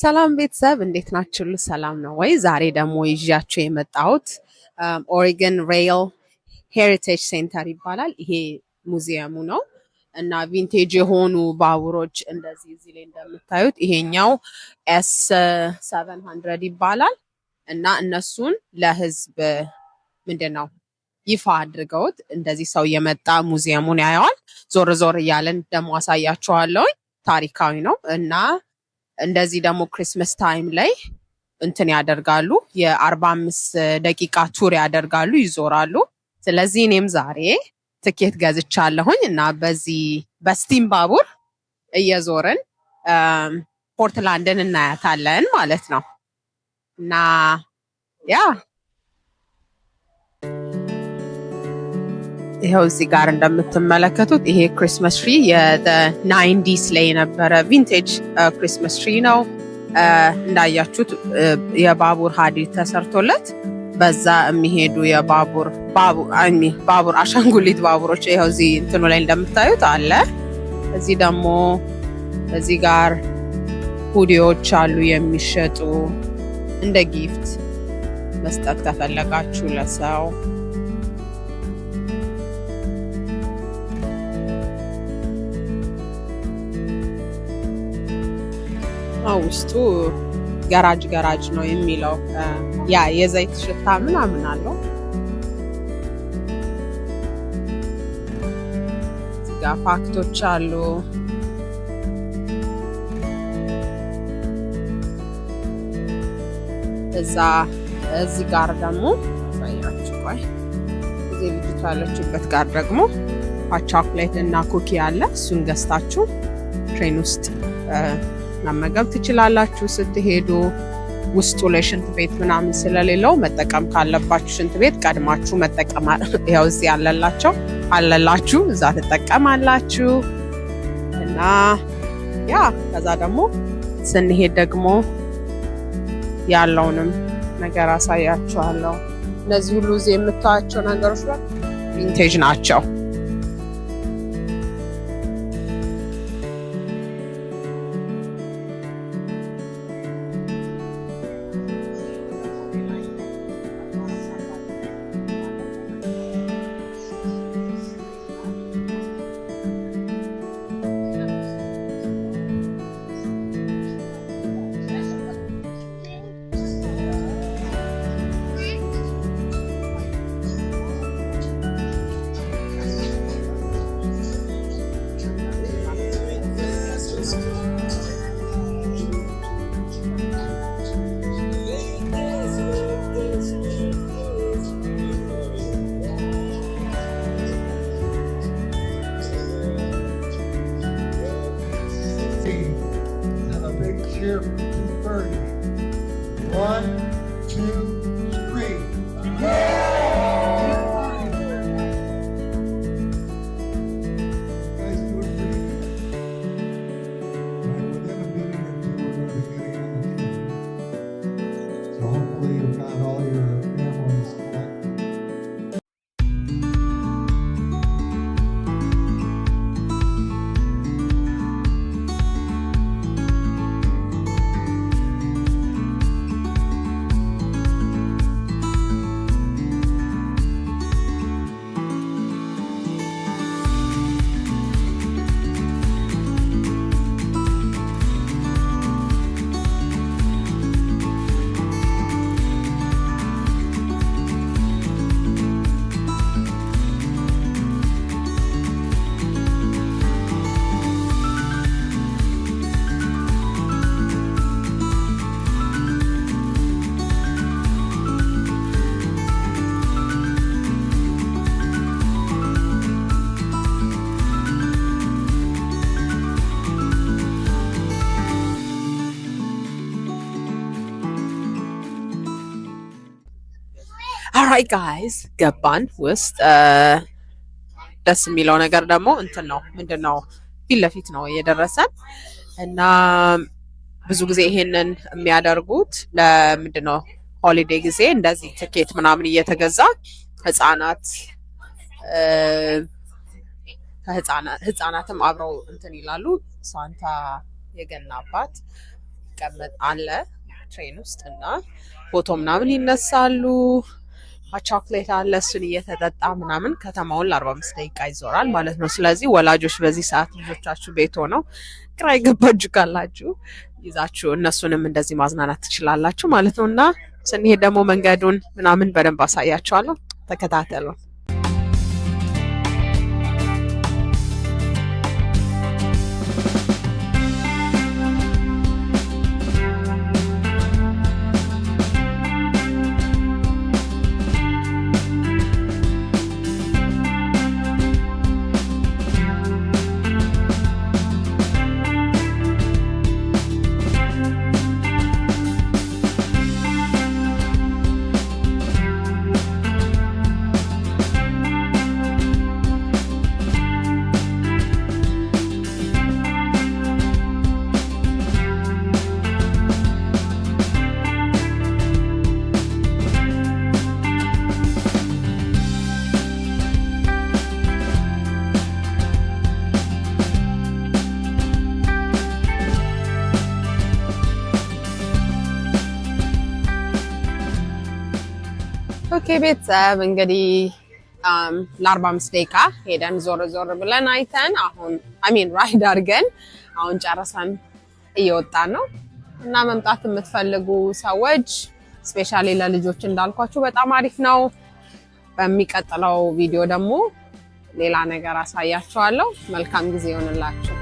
ሰላም ቤተሰብ እንዴት ናችሁ? ሰላም ነው ወይ? ዛሬ ደግሞ ይዣችሁ የመጣሁት ኦሪገን ሬል ሄሪቴጅ ሴንተር ይባላል። ይሄ ሙዚየሙ ነው እና ቪንቴጅ የሆኑ ባቡሮች እንደዚህ እዚህ ላይ እንደምታዩት ይሄኛው ኤስ 700 ይባላል እና እነሱን ለህዝብ ምንድን ነው ይፋ አድርገውት እንደዚህ ሰው የመጣ ሙዚየሙን ያየዋል። ዞር ዞር እያለን ደግሞ አሳያችኋለሁኝ። ታሪካዊ ነው እና እንደዚህ ደግሞ ክሪስመስ ታይም ላይ እንትን ያደርጋሉ። የ45 ደቂቃ ቱር ያደርጋሉ፣ ይዞራሉ። ስለዚህ እኔም ዛሬ ትኬት ገዝቻለሁኝ እና በዚህ በስቲም ባቡር እየዞርን ፖርትላንድን እናያታለን ማለት ነው እና ያ ይኸው እዚህ ጋር እንደምትመለከቱት ይሄ ክሪስመስ ትሪ የ90s ላይ የነበረ ቪንቴጅ ክሪስመስ ትሪ ነው። እንዳያችሁት የባቡር ሀዲድ ተሰርቶለት በዛ የሚሄዱ ባቡር አሻንጉሊት ባቡሮች ይኸው እዚህ እንትኑ ላይ እንደምታዩት አለ። እዚህ ደግሞ እዚህ ጋር ሁዲዎች አሉ የሚሸጡ እንደ ጊፍት መስጠት ከፈለጋችሁ ለሰው። ውስጡ ገራጅ ነው የሚለው ያ የዘይት ሽታ ምናምን አለው። እዚጋ ፋክቶች አሉ። እዚህ ጋር ደግሞ አሳያችሁ። ቆይ እዚህ ልጅቷ ያለችበት ጋር ደግሞ ቻኮሌት እና ኩኪ አለ። እሱን ገዝታችሁ ትሬን ውስጥ መመገብ ትችላላችሁ ስትሄዱ። ውስጡ ላይ ሽንት ቤት ምናምን ስለሌለው መጠቀም ካለባችሁ ሽንት ቤት ቀድማችሁ መጠቀም ያው እዚህ አለላችሁ እዛ ትጠቀማላችሁ። እና ያ ከዛ ደግሞ ስንሄድ ደግሞ ያለውንም ነገር አሳያችኋለሁ። እነዚህ ሁሉ እዚህ የምታዩቸው ነገሮች ቪንቴጅ ናቸው። Cheer for 2:30. 1, 2, 3. Guys doing pretty good. Right, within a minute or two, we're going to be getting on the train. So hopefully you've got all your families collected. አራይ ጋይስ ገባን ውስጥ። ደስ የሚለው ነገር ደግሞ እንትን ነው ምንድነው ፊት ለፊት ነው እየደረሰን እና ብዙ ጊዜ ይሄንን የሚያደርጉት ለምንድነው ሆሊዴይ ጊዜ እንደዚህ ትኬት ምናምን እየተገዛ ህፃናትም አብረው እንትን ይላሉ። ሳንታ የገና አባት የሚቀመጥ አለ ትሬን ውስጥ እና ፎቶ ምናምን ይነሳሉ። ቾክሌት አለ፣ እሱን እየተጠጣ ምናምን ከተማውን ለ45 ደቂቃ ይዞራል ማለት ነው። ስለዚህ ወላጆች በዚህ ሰዓት ልጆቻችሁ ቤት ሆነው ግራ የገባችሁ ካላችሁ ይዛችሁ እነሱንም እንደዚህ ማዝናናት ትችላላችሁ ማለት ነው። እና ስንሄድ ደግሞ መንገዱን ምናምን በደንብ አሳያችኋለሁ። ተከታተሉ። ኦኬ ቤተሰብ እንግዲህ ለ45 ደቂቃ ሄደን ዞር ዞር ብለን አይተን አሁን ራይድ አድርገን አሁን ጨርሰን እየወጣን ነው። እና መምጣት የምትፈልጉ ሰዎች ስፔሻሊ ለልጆች እንዳልኳችሁ በጣም አሪፍ ነው። በሚቀጥለው ቪዲዮ ደግሞ ሌላ ነገር አሳያችኋለሁ። መልካም ጊዜ ይሆንላችሁ።